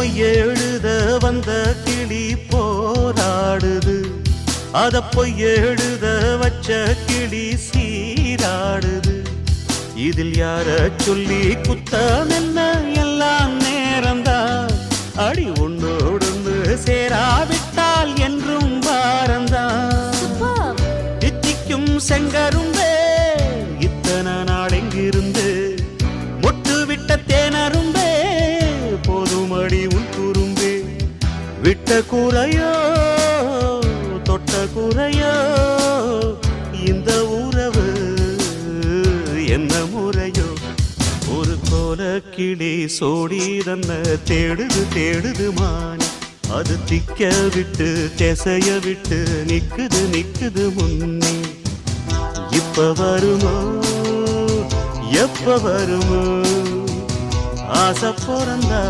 பொய் எழுத வந்த கிளி போராடுது, அத பொய் எழுத வச்ச கிளி சீராடுது. இதில் யார சொல்லி குத்தம் என்ன, எல்லாம் நேரம்தான். அடி உன்னோடு சேராவிட்டால் என்றும் வாரந்தான். தித்திக்கும் செங்கரும்பே இத்தனை நாள் எங்கிருந்து, மொட்டு விட்ட தேனரும்பே போதுமடி உன் குறும்பே. விட்ட கூரையோ தொட்ட கூரையோ இந்த உறவு என்ன முறையோ. ஒரு கோல கிளி சோடி தன்ன தேடுது தேடுது மானி, அது திக்க விட்டு திசைய விட்டு நிக்குது நிக்குது முன்னே. இப்ப வருமோ எப்ப வருமோ ஆசை பிறந்தா